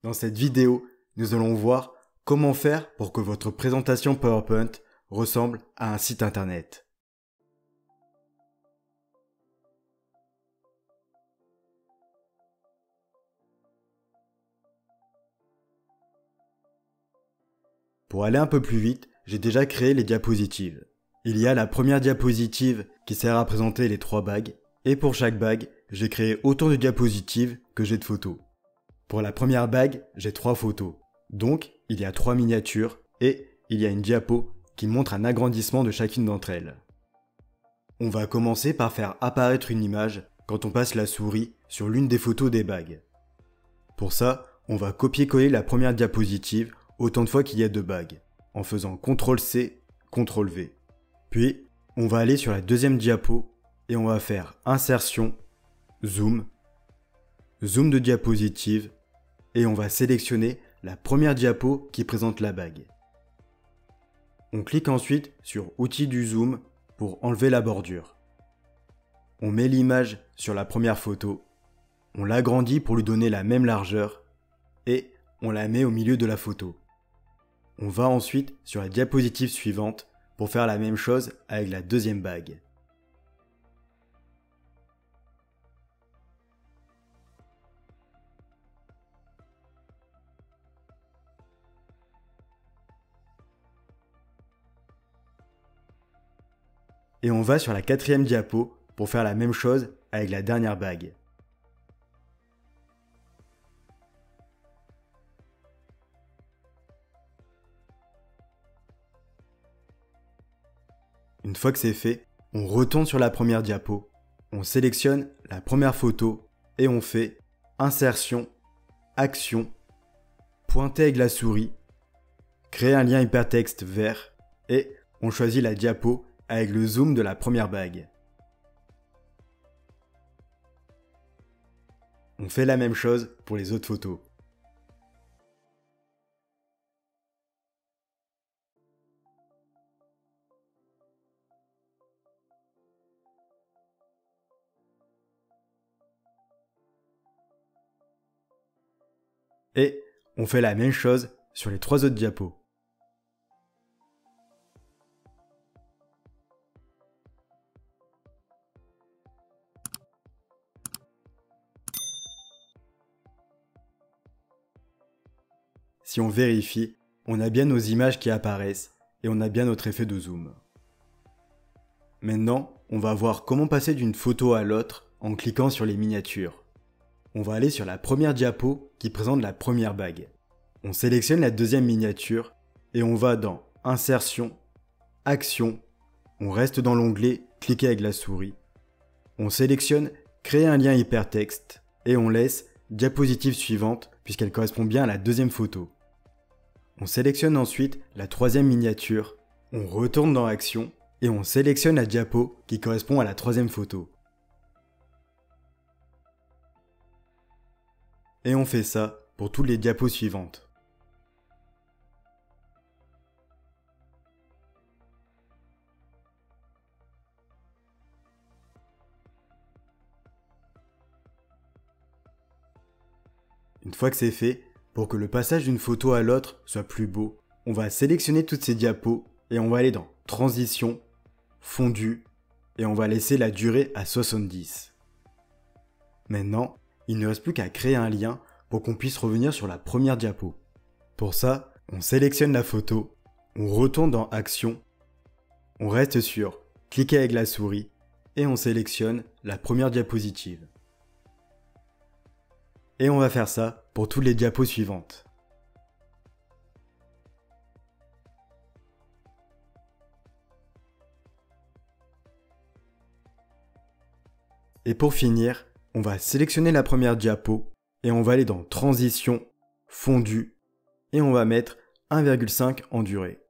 Dans cette vidéo, nous allons voir comment faire pour que votre présentation PowerPoint ressemble à un site internet. Pour aller un peu plus vite, j'ai déjà créé les diapositives. Il y a la première diapositive qui sert à présenter les 3 bagues, et pour chaque bague, j'ai créé autant de diapositives que j'ai de photos. Pour la première bague, j'ai 3 photos. Donc, il y a 3 miniatures et il y a une diapo qui montre un agrandissement de chacune d'entre elles. On va commencer par faire apparaître une image quand on passe la souris sur l'une des photos des bagues. Pour ça, on va copier-coller la première diapositive autant de fois qu'il y a de bagues, en faisant CTRL-C, CTRL-V. Puis, on va aller sur la deuxième diapo et on va faire Insertion, Zoom, Zoom de diapositive, et on va sélectionner la première diapo qui présente la bague. On clique ensuite sur Outils du zoom pour enlever la bordure. On met l'image sur la première photo, on l'agrandit pour lui donner la même largeur, et on la met au milieu de la photo. On va ensuite sur la diapositive suivante pour faire la même chose avec la deuxième bague. Et on va sur la 4e diapo pour faire la même chose avec la dernière bague. Une fois que c'est fait, on retourne sur la première diapo, on sélectionne la première photo et on fait Insertion, Action, pointer avec la souris, créer un lien hypertexte vert et on choisit la diapo avec le zoom de la première bague. On fait la même chose pour les autres photos. Et on fait la même chose sur les 3 autres diapos. Si on vérifie, on a bien nos images qui apparaissent et on a bien notre effet de zoom. Maintenant, on va voir comment passer d'une photo à l'autre en cliquant sur les miniatures. On va aller sur la première diapo qui présente la première bague. On sélectionne la deuxième miniature et on va dans Insertion, Action, on reste dans l'onglet Cliquer avec la souris. On sélectionne Créer un lien hypertexte et on laisse Diapositive suivante puisqu'elle correspond bien à la deuxième photo. On sélectionne ensuite la 3e miniature, on retourne dans Action et on sélectionne la diapo qui correspond à la 3e photo. Et on fait ça pour toutes les diapos suivantes. Une fois que c'est fait, pour que le passage d'une photo à l'autre soit plus beau, on va sélectionner toutes ces diapos et on va aller dans Transition, Fondu et on va laisser la durée à 70. Maintenant, il ne reste plus qu'à créer un lien pour qu'on puisse revenir sur la première diapo. Pour ça, on sélectionne la photo, on retourne dans Action, on reste sur Cliquer avec la souris et on sélectionne la première diapositive. Et on va faire ça pour toutes les diapos suivantes. Et pour finir, on va sélectionner la première diapo et on va aller dans Transition, Fondu et on va mettre 1,5 en durée.